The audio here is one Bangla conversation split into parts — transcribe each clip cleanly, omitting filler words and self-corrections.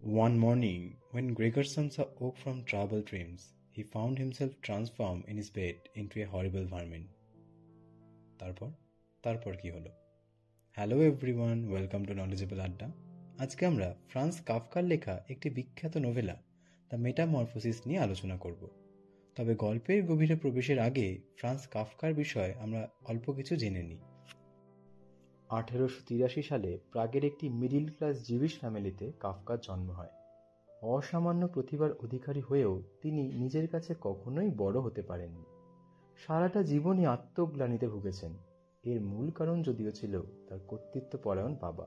One morning, when Gregerson woke from troubled dreams, he found himself transformed in his bed into a horrible vermin. তারপর তারপর কি হলো? Hello everyone, welcome to knowledgeable আড্ডা। আজকে আমরা ফ্রান্স কাফকার লেখা একটি বিখ্যাত নোভেলা দ্য মেটামরফোসিস নিয়ে আলোচনা করব। তবে গল্পের গভীরে প্রবেশের আগে ফ্রান্স কাফকার বিষয়ে আমরা অল্প কিছু জেনে নিই। 1883 সালে প্রাগের একটি মিডল ক্লাস জিউইশ ফ্যামিলিতে কাফকার জন্ম হয়। অসামান্য প্রতিভার অধিকারী হয়েও তিনি নিজের কাছে কখনোই বড় হতে পারেননি। সারাটা জীবনই আত্মগ্লানিতে ভুগেছেন। এর মূল কারণ যদিও ছিল তার কর্তৃত্বপরায়ণ বাবা।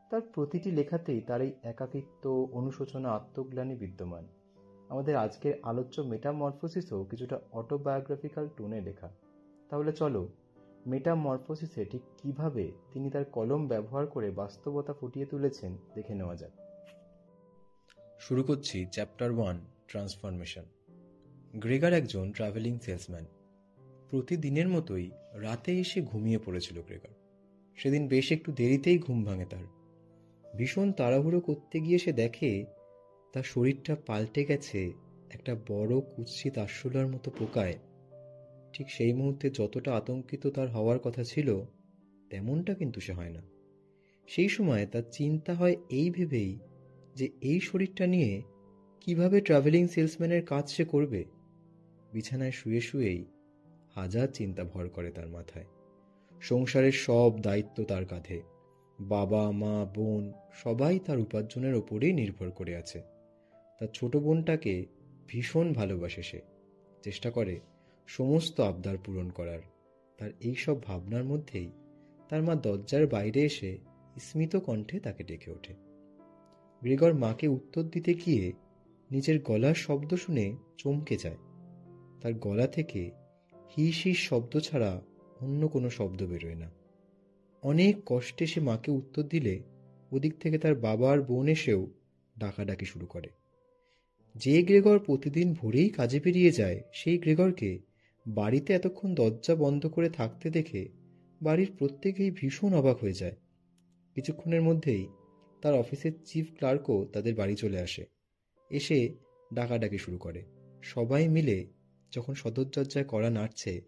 তার প্রতিটি লেখাতেই তার এই একাকিত্ব, অনুশোচনা, আত্মগ্লানি বিদ্যমান। আমাদের আজকের আলোচ্য মেটামরফোসিসও কিছুটা অটোবায়োগ্রাফিক্যাল টোনে লেখা। তাহলে চলো মেটামরফোসিসে ঠিক কিভাবে তিনি তার কলম ব্যবহার করে বাস্তবতা ফুটিয়ে তুলেছেন দেখে নেওয়া যাক। শুরু করছি চ্যাপ্টার 1, ট্রান্সফরমেশন। গ্রেগার একজন ট্রাভেলিং সেলসম্যান। প্রতিদিনের মতোই রাতে এসে ঘুমিয়ে পড়েছিল গ্রেগার। সেদিন বেশ একটু দেরিতেই ঘুম ভাঙে তার। ভীষণ তাড়াহুড়ো করতে গিয়ে সে দেখে তার শরীরটা পাল্টে গেছে একটা বড় কুৎসিত আরশোলার মতো পোকায়। ঠিক সেই মুহূর্তে যতটা আতঙ্কিত তার হওয়ার কথা ছিল তেমনটা কিন্তু সে হয় না। সেই সময় তার চিন্তা হয় এই ভেবেই যে এই শরীরটা নিয়ে কিভাবে ট্রাভেলিং সেলসম্যানের কাজ সে করবে। বিছানায় শুয়ে শুয়েই হাজার চিন্তা ভর করে তার মাথায়। সংসারের সব দায়িত্ব তার কাঁধে। বাবা, মা, বোন সবাই তার উপার্জনের ওপরেই নির্ভর করে আছে। তার ছোট বোনটাকে ভীষণ ভালোবাসে সে, চেষ্টা করে সমস্ত আবদার পূরণ করার। তার এইসব ভাবনার মধ্যেই তার মা দরজার বাইরে এসে স্মিত কণ্ঠে তাকে ডেকে ওঠে। গ্রেগর মাকে উত্তর দিতে গিয়ে নিজের গলার শব্দ শুনে চমকে যায়। তার গলা থেকে হিস হিস শব্দ ছাড়া অন্য কোনো শব্দ বেরোয় না। অনেক কষ্টে সে মাকে উত্তর দিলে ওদিক থেকে তার বাবা আর বোন এসেও ডাকাডাকি শুরু করে। যে গ্রেগর প্রতিদিন ভোরেই কাজে বেরিয়ে যায়, সেই গ্রেগরকে বাড়িতে এতক্ষণ দরজা বন্ধ করে থাকতে দেখে বাড়ির প্রত্যেকেই ভীষণ অবাক হয়ে যায়। কিছুক্ষণের মধ্যেই তার অফিসের চিফ ক্লার্কও তাদের বাড়ি চলে আসে। এসে ডাকাডাকি শুরু করে। সবাই মিলে যখন সদর দরজায় কড়া নাড়ছে,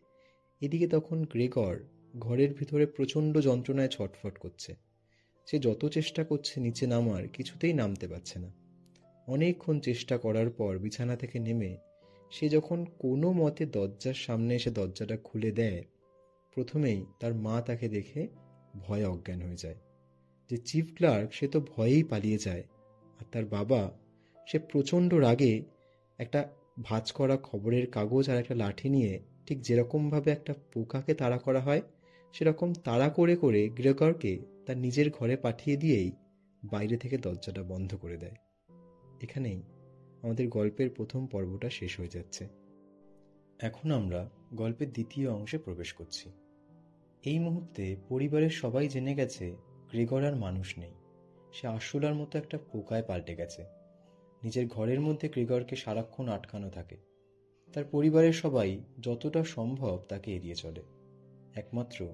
এদিকে তখন গ্রেগর ঘরের ভিতরে প্রচণ্ড যন্ত্রণায় ছটফট করছে। সে যত চেষ্টা করছে নিচে নামার, কিছুতেই নামতে পারছে না। অনেকক্ষণ চেষ্টা করার পর বিছানা থেকে নেমে সে যখন কোনো মতে দরজার সামনে এসে দরজাটা খুলে দেয়, প্রথমেই তার মা তাকে দেখে ভয়ে অজ্ঞান হয়ে যায়। যে চিফ ক্লার্ক সে তো ভয়েই পালিয়ে যায়। আর তার বাবা, সে প্রচণ্ড রাগে একটা ভাঁজ করা খবরের কাগজ আর একটা লাঠি নিয়ে ঠিক যেরকমভাবে একটা পোকাকে তাড়া করা হয় সেরকম তাড়া করে করে গ্রেগরকে তার নিজের ঘরে পাঠিয়ে দিয়েই বাইরে থেকে দরজাটা বন্ধ করে দেয়। এখানেই আমাদের গল্পের প্রথম পর্বটা শেষ হয়ে যাচ্ছে। এখন আমরা গল্পের দ্বিতীয় অংশে প্রবেশ করছি। এই মুহূর্তে পরিবারের সবাই জেনে গেছে গ্রেগর আর মানুষ নেই। সে আরশোলার মতো একটা পোকায় পাল্টে গেছে। নিজের ঘরের মধ্যে গ্রেগরকে সারাক্ষণ আটকানো থাকে। তার পরিবারের সবাই যতটা সম্ভব তাকে এড়িয়ে চলে। একমাত্র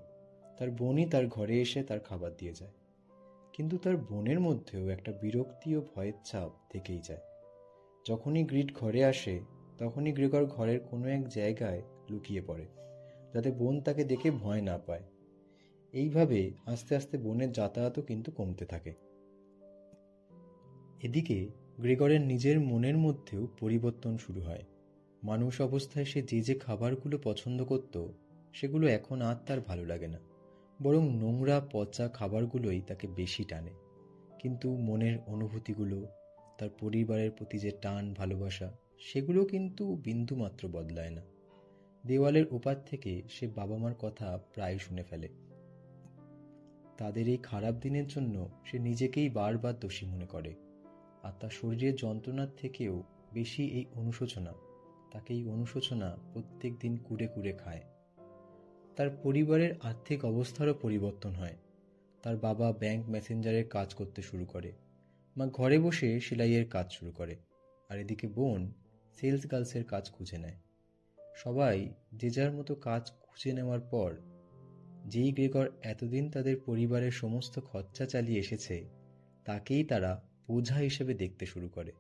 তার বোনই তার ঘরে এসে তার খাবার দিয়ে যায়। কিন্তু তার বোনের মধ্যেও একটা বিরক্তি ও ভয়ের ছাপ থেকেই যায়। যখনই গ্রিড ঘরে আসে তখনই গ্রেগর ঘরের কোনো এক জায়গায় লুকিয়ে পড়ে, যাতে বোন তাকে দেখে ভয় না পায়। এইভাবে আস্তে আস্তে বোনের যাতায়াতও কিন্তু কমতে থাকে। এদিকে গ্রেগরের নিজের মনের মধ্যেও পরিবর্তন শুরু হয়। মানুষ অবস্থায় সে যে যে খাবারগুলো পছন্দ করত সেগুলো এখন আর তার ভালো লাগে না, বরং নোংরা পচা খাবারগুলোই তাকে বেশি টানে। কিন্তু মনের অনুভূতিগুলো, তার পরিবারের প্রতি যে টান ভালোবাসা, সেগুলো কিন্তু বিন্দুমাত্র বদলায় না। দেওয়ালের ওপার থেকে সে বাবা মার কথা প্রায় শুনে ফেলে। তাদের এই খারাপ দিনের জন্য সে নিজেকেই বারবার দোষী মনে করে। আর তার শরীরের যন্ত্রণার থেকেও বেশি এই অনুশোচনা, তাকে এই অনুশোচনা প্রত্যেক দিন কুরে কুরে খায়। তার পরিবারের আর্থিক অবস্থারও পরিবর্তন হয়। তার বাবা ব্যাংক মেসেঞ্জারের কাজ করতে শুরু করে, মা ঘরে বসে সেলাইয়ের কাজ শুরু করে, আর এদিকে বোন সেলস গার্লসের কাজ খুঁজে নেয়। সবাই যে যার মতো কাজ খুঁজে নেওয়ার পর যেই গ্রেগর এতদিন তাদের পরিবারের সমস্ত খরচা চালিয়ে এসেছে, তাকেই তারা বোঝা হিসেবে দেখতে শুরু করে।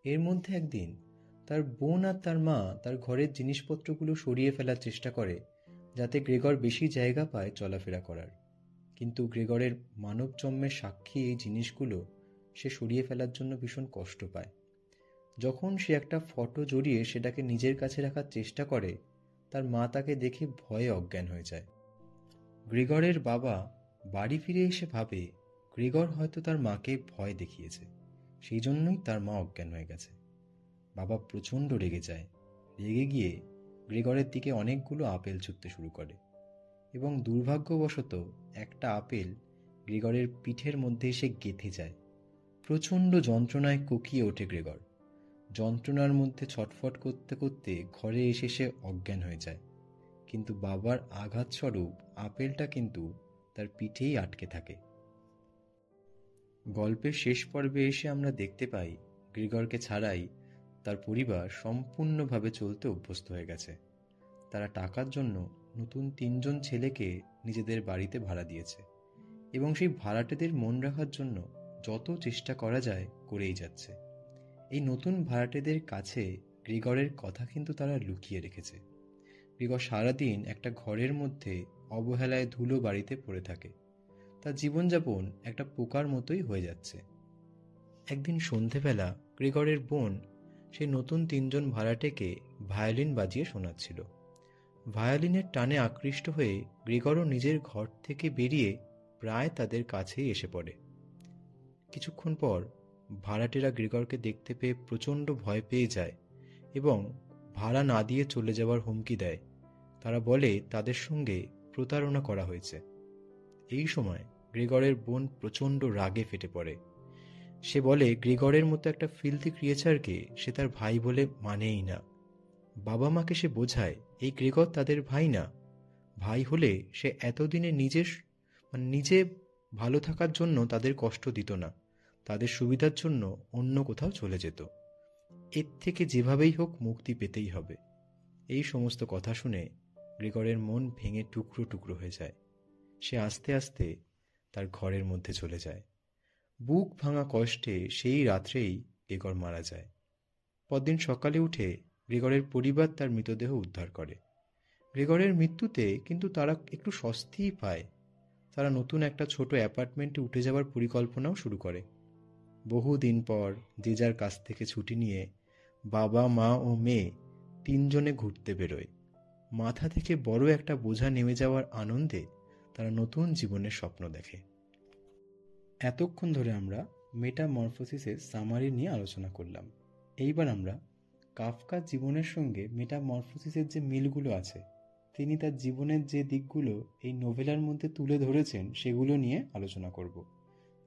এর মধ্যে একদিন তার বোন আর তার মা তার ঘরের জিনিসপত্রগুলো সরিয়ে ফেলার চেষ্টা করে, যাতে গ্রেগর বেশি জায়গা পায় চলাফেরা করার। কিন্তু গ্রেগরের মানব জন্মের সাক্ষী এই জিনিসগুলো সে সরিয়ে ফেলার জন্য ভীষণ কষ্ট পায়। যখন সে একটা ফটো জড়িয়ে সেটাকে নিজের কাছে রাখার চেষ্টা করে, তার মা তাকে দেখে ভয়ে অজ্ঞান হয়ে যায়। গ্রেগরের বাবা বাড়ি ফিরে এসে ভাবে গ্রেগর হয়তো তার মাকে ভয় দেখিয়েছে, সেই জন্যই তার মা অজ্ঞান হয়ে গেছে। বাবা প্রচণ্ড রেগে যায়। রেগে গিয়ে গ্রেগরের দিকে অনেকগুলো আপেল ছুঁড়তে শুরু করে এবং দুর্ভাগ্যবশত একটা আপেল গ্রেগরের পিঠের মধ্যে এসে গেঁথে যায়। প্রচণ্ড যন্ত্রণায় কোকিয়ে ওঠে গ্রেগর। যন্ত্রণার মধ্যে ছটফট করতে করতে ঘরে এসে সে অজ্ঞান হয়ে যায়। কিন্তু বাবার আঘাতস্বরূপ আপেলটা কিন্তু তার পিঠেই আটকে থাকে। গল্পের শেষ পর্বে এসে আমরা দেখতে পাই গ্রেগরকে ছাড়াই তার পরিবার সম্পূর্ণভাবে চলতে অভ্যস্ত হয়ে গেছে। তারা টাকার জন্য নতুন 3জন ছেলেকে নিজেদের বাড়িতে ভাড়া দিয়েছে এবং সেই ভাড়াটেদের মন রাখার জন্য যত চেষ্টা করা যায় করেই যাচ্ছে। এই নতুন ভাড়াটেদের কাছে গ্রেগরের কথা কিন্তু তারা লুকিয়ে রেখেছে। গ্রেগর সারাদিন একটা ঘরের মধ্যে অবহেলায় ধুলো বাড়িতে পড়ে থাকে। তার জীবনযাপন একটা পোকার মতোই হয়ে যাচ্ছে। একদিন সন্ধেবেলা গ্রেগরের বোন সেই নতুন 3জন ভাড়াটেকে ভায়োলিন বাজিয়ে শোনাচ্ছিল। ভায়োলিনের টানে আকৃষ্ট হয়ে গ্রেগরও নিজের ঘর থেকে বেরিয়ে প্রায় তাদের কাছেই এসে পড়ে। কিছুক্ষণ পর ভাড়াটেরা গ্রেগরকে দেখতে পেয়ে প্রচণ্ড ভয় পেয়ে যায় এবং ভাড়া না দিয়ে চলে যাওয়ার হুমকি দেয়। তারা বলে তাদের সঙ্গে প্রতারণা করা হয়েছে। এই সময় গ্রেগরের বোন প্রচণ্ড রাগে ফেটে পড়ে। সে বলে গ্রেগরের মতো একটা ফিল্থি ক্রিয়েচারকে সে তার ভাই বলে মানেই না। বাবা মাকে সে বোঝায় এই গ্রেগর তাদের ভাই না। ভাই হলে সে এতদিনে নিজে ভালো থাকার জন্য তাদের কষ্ট দিত না, তাদের সুবিধার জন্য অন্য কোথাও চলে যেত। এর থেকে যেভাবেই হোক মুক্তি পেতেই হবে। এই সমস্ত কথা শুনে গ্রেগরের মন ভেঙে টুকরো টুকরো হয়ে যায়। সে আস্তে আস্তে তার ঘরের মধ্যে চলে যায়। বুক ভাঙা কষ্টে সেই রাত্রেই গ্রেগর মারা যায়। পরদিন সকালে উঠে গ্রেগরের পরিবার তার মৃতদেহ উদ্ধার করে। গ্রেগরের মৃত্যুতে কিন্তু তারা একটু স্বস্তিই পায়। তারা নতুন একটা ছোট অ্যাপার্টমেন্টে উঠে যাওয়ার পরিকল্পনাও শুরু করে। বহুদিন পর যে যার কাছ থেকে ছুটি নিয়ে বাবা, মা ও মেয়ে 3জনে ঘুরতে বেরোয়। মাথা থেকে বড় একটা বোঝা নেমে যাওয়ার আনন্দে তারা নতুন জীবনের স্বপ্ন দেখে। এতক্ষণ ধরে আমরা মেটামরফোসিসের সামারি নিয়ে আলোচনা করলাম। এইবার আমরা কাফকার জীবনের সঙ্গে মেটামরফোসিসের যে মিলগুলো আছে, তিনি তার জীবনের যে দিকগুলো এই নোভেলার মধ্যে তুলে ধরেছেন সেগুলো নিয়ে আলোচনা করব।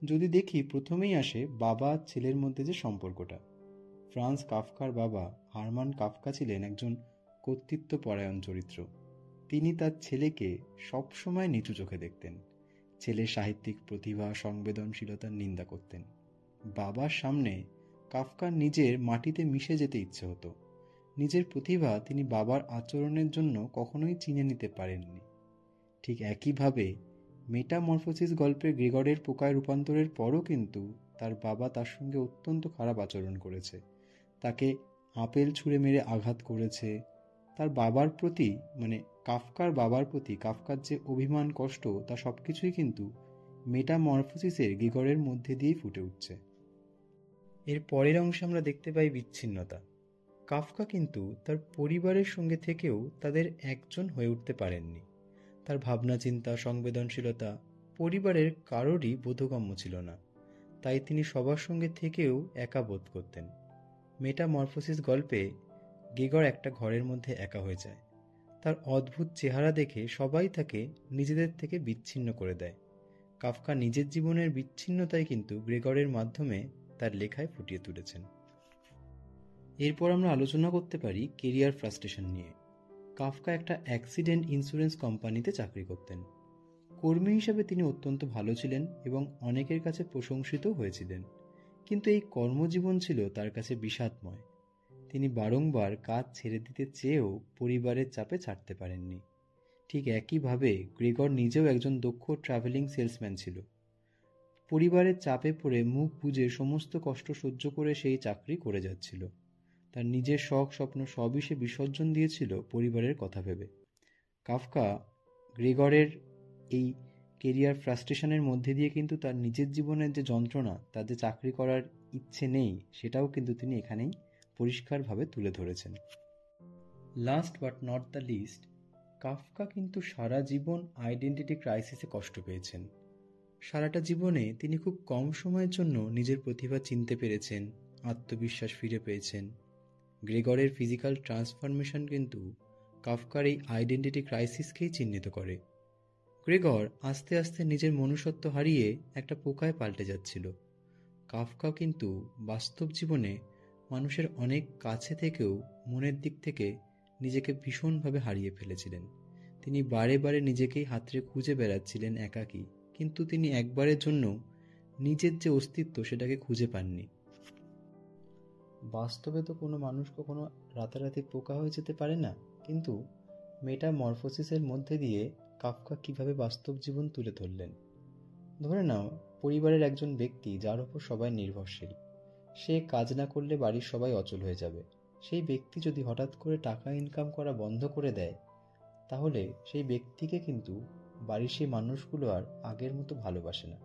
যদি দেখি প্রথমেই আসে বাবা আর ছেলের মধ্যে যে সম্পর্কটা। ফ্রান্স কাফকার বাবা হারমান কাফকা ছিলেন একজন কর্তৃত্বপরায়ণ চরিত্র। তিনি তার ছেলেকে সবসময় নিচু চোখে দেখতেন। ছেলের সাহিত্যিক প্রতিভা, সংবেদনশীলতার নিন্দা করতেন। বাবার সামনে কাফকার নিজের মাটিতে মিশে যেতে ইচ্ছে হতো। নিজের প্রতিভা তিনি বাবার আচরণের জন্য কখনোই চিনে নিতে পারেননি। ঠিক একইভাবে মেটামরফোসিস গল্পের গ্রেগরের পোকায় রূপান্তরের পরও কিন্তু তার বাবা তার সঙ্গে অত্যন্ত খারাপ আচরণ করেছে। তাকে আপেল ছুঁড়ে মেরে আঘাত করেছে। তার বাবার প্রতি কাফকার বাবার প্রতি কাফকার যে অভিমান, কষ্ট, তা সব কিছুই কিন্তু মেটামরফোসিসের গ্রেগরের মধ্যে দিয়েই ফুটে উঠছে। এর পরের অংশে আমরা দেখতে পাই বিচ্ছিন্নতা। কাফকা কিন্তু তার পরিবারের সঙ্গে থেকেও তাদের একজন হয়ে উঠতে পারেননি। তার ভাবনা চিন্তা, সংবেদনশীলতা পরিবারের কারোরই বোধগম্য ছিল না। তাই তিনি সবার সঙ্গে থেকেও একা বোধ করতেন। মেটামরফোসিস গল্পে গ্রেগর একটা ঘরের মধ্যে একা হয়ে যায়। তার অদ্ভুত চেহারা দেখে সবাই তাকে নিজেদের থেকে বিচ্ছিন্ন করে দেয়। কাফকা নিজের জীবনের বিচ্ছিন্নতাই কিন্তু গ্রেগরের মাধ্যমে তার লেখায় ফুটিয়ে তুলেছেন। এরপর আমরা আলোচনা করতে পারি কেরিয়ার ফ্রাস্ট্রেশন নিয়ে। কাফকা একটা অ্যাক্সিডেন্ট ইন্স্যুরেন্স কোম্পানিতে চাকরি করতেন। কর্মী হিসাবে তিনি অত্যন্ত ভালো ছিলেন এবং অনেকের কাছে প্রশংসিত হয়েছিলেন। কিন্তু এই কর্মজীবন ছিল তার কাছে বিষাদময়। তিনি বারংবার কাজ ছেড়ে দিতে চেয়েও পরিবারের চাপে ছাড়তে পারেননি। ঠিক একইভাবে গ্রেগর নিজেও একজন দক্ষ ট্রাভেলিং সেলসম্যান ছিল। পরিবারের চাপে পড়ে মুখ বুজে সমস্ত কষ্ট সহ্য করে সেই চাকরি করে যাচ্ছিল। তার নিজের শখ স্বপ্ন সবই সে বিসর্জন দিয়েছিল পরিবারের কথা ভেবে। কাফকা গ্রেগরের এই কেরিয়ার ফ্রাস্ট্রেশনের মধ্যে দিয়ে কিন্তু তার নিজের জীবনের যে যন্ত্রণা, তার যে চাকরি করার ইচ্ছে নেই, সেটাও কিন্তু তিনি এখানেই পরিষ্কারভাবে তুলে ধরেছেন। Last but not the least, Kafka কিন্তু সারা জীবন আইডেন্টিটি ক্রাইসিসে কষ্ট পেয়েছেন। সারাটা জীবনে তিনি খুব কম সময়ের জন্য নিজের প্রতিভা চিনতে পেরেছেন, আত্মবিশ্বাস ফিরে পেয়েছেন। গ্রেগরের ফিজিক্যাল ট্রান্সফরমেশন কিন্তু কাফকার এই আইডেন্টিটি ক্রাইসিসকেই চিহ্নিত করে। গ্রেগর আস্তে আস্তে নিজের মনুষ্যত্ব হারিয়ে একটা পোকায় পাল্টে যাচ্ছিল। কাফকা কিন্তু বাস্তব জীবনে মানুষের অনেক কাছে থেকেও মনের দিক থেকে নিজেকে ভীষণভাবে হারিয়ে ফেলেছিলেন। তিনি বারে বারে নিজেকেই হাতড়ে খুঁজে বেড়াচ্ছিলেন একাকী, কিন্তু তিনি একবারের জন্য নিজের যে অস্তিত্ব সেটাকে খুঁজে পাননি। বাস্তবে তো কোনো মানুষ কখনো রাতারাতি পোকা হয়ে যেতে পারে না, কিন্তু মেটামরফোসিসের মধ্যে দিয়ে কাফকা কিভাবে বাস্তব জীবন তুলে ধরলেন। ধরে নাও, পরিবারের একজন ব্যক্তি যার উপর সবাই নির্ভরশীল, সে কাজ না করলে বাড়ির সবাই অচল হয়ে যাবে। সেই ব্যক্তি যদি হঠাৎ করে টাকা ইনকাম করা বন্ধ করে দেয়, তাহলে সেই ব্যক্তিকে কিন্তু বাড়ির সেই মানুষগুলো আর আগের মতো ভালোবাসে না।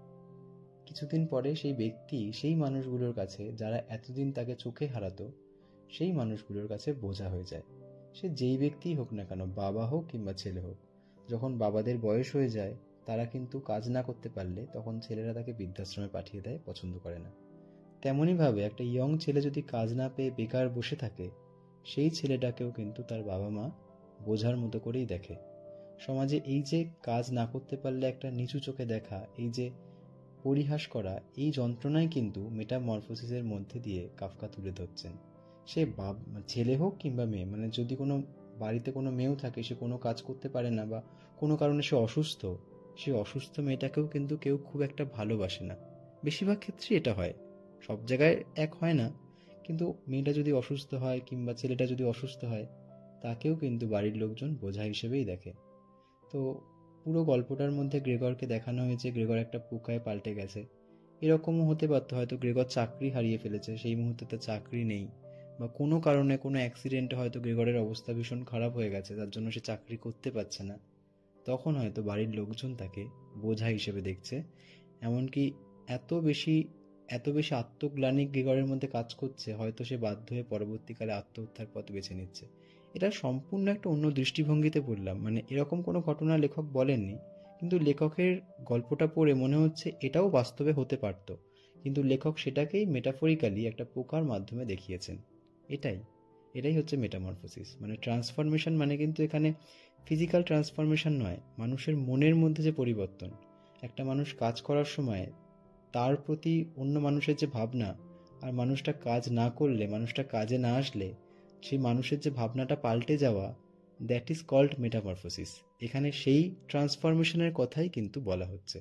কিছুদিন পরে সেই ব্যক্তি সেই মানুষগুলোর কাছে, যারা এতদিন তাকে চোখে হারাতো, সেই মানুষগুলোর কাছে বোঝা হয়ে যায়। সে যেই ব্যক্তিই হোক না কেন, বাবা হোক কিংবা ছেলে হোক, যখন বাবাদের বয়স হয়ে যায়, তারা কিন্তু কাজ না করতে পারলে তখন ছেলেরা তাকে বৃদ্ধাশ্রমে পাঠিয়ে দেয়, পছন্দ করে না। তেমনইভাবে একটা ইয়ং ছেলে যদি কাজ না পেয়ে বেকার বসে থাকে, সেই ছেলেটাকেও কিন্তু তার বাবা মা বোঝার মতো করেই দেখে। সমাজে এই যে কাজ না করতে পারলে একটা নিচু চোখে দেখা, এই যে পরিহাস করা, এই যন্ত্রণাই কিন্তু মেটামরফোসিসের মধ্যে দিয়ে কাফকা তুলে ধরছেন। সে ছেলে হোক কিংবা মেয়ে, মানে যদি কোনো বাড়িতে কোনো মেয়েও থাকে, সে কোনো কাজ করতে পারে না বা কোনো কারণে সে অসুস্থ, সেই অসুস্থ মেয়েটাকেও কিন্তু কেউ খুব একটা ভালোবাসে না। বেশিরভাগ ক্ষেত্রে এটা হয়, সব জায়গায় এক হয় না, কিন্তু মেয়েটা যদি অসুস্থ হয় কিংবা ছেলেটা যদি অসুস্থ হয়, তাকেও কিন্তু বাড়ির লোকজন বোঝা হিসেবেই দেখে। তো পুরো গল্পটার মধ্যে গ্রেগরকে দেখানো হয়েছে গ্রেগর একটা পোকায় পাল্টে গেছে। এরকমও হতে পারতো, হয়তো গ্রেগর চাকরি হারিয়ে ফেলেছে, সেই মুহূর্তে তার চাকরি নেই, বা কোনো কারণে কোনো অ্যাক্সিডেন্টে হয়তো গ্রেগরের অবস্থা ভীষণ খারাপ হয়ে গেছে, তার জন্য সে চাকরি করতে পারছে না। তখন হয়তো বাড়ির লোকজন তাকে বোঝা হিসেবে দেখছে। এমনকি এত বেশি এত বেশি আত্মগ্লানি গ্রেগরের মধ্যে কাজ করছে, হয়তো সে বাধ্য হয়ে পরবর্তীকালে আত্মহত্যার পথ বেছে নিচ্ছে। এটা সম্পূর্ণ একটা অন্য দৃষ্টিভঙ্গিতে পড়লাম, মানে এরকম কোনো ঘটনা লেখক বলেননি, কিন্তু লেখকের গল্পটা পড়ে মনে হচ্ছে এটাও বাস্তবে হতে পারত, কিন্তু লেখক সেটাকেই মেটাফরিক্যালি একটা পোকার মাধ্যমে দেখিয়েছেন। এটাই এটাই হচ্ছে মেটামরফোসিস, মানে ট্রান্সফরমেশন মানে কিন্তু এখানে ফিজিক্যাল ট্রান্সফরমেশন নয়, মানুষের মনের মধ্যে যে পরিবর্তন। একটা মানুষ কাজ করার সময় তার প্রতি অন্য মানুষের যে ভাবনা, আর মানুষটা কাজ না করলে, মানুষটা কাজে না আসলে সেই মানুষের যে ভাবনাটা পাল্টে যাওয়া, দ্যাট ইজ কল্ড মেটামরফোসিস। এখানে সেই ট্রান্সফরমেশনের কথাই কিন্তু বলা হচ্ছে।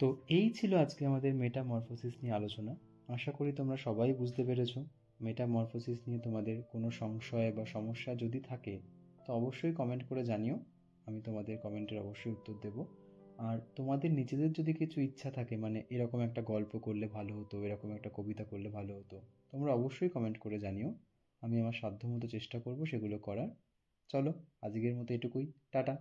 তো এই ছিল আজকে আমাদের মেটামরফোসিস নিয়ে আলোচনা। আশা করি তোমরা সবাই বুঝতে পেরেছো। মেটামরফোসিস নিয়ে তোমাদের কোনো সংশয় বা সমস্যা যদি থাকে, তো অবশ্যই কমেন্ট করে জানিও, আমি তোমাদের কমেন্টের অবশ্যই উত্তর দেব। আর তোমাদের নিজেদের যদি কিছু ইচ্ছা থাকে, মানে এরকম একটা গল্প করলে ভালো হতো, এরকম একটা কবিতা করলে ভালো হতো, তোমরা অবশ্যই কমেন্ট করে জানিও। আমি আমার সাধ্যমতো চেষ্টা করব সেগুলো করার। চলো, আজকের মতো এটুকুই। টাটা।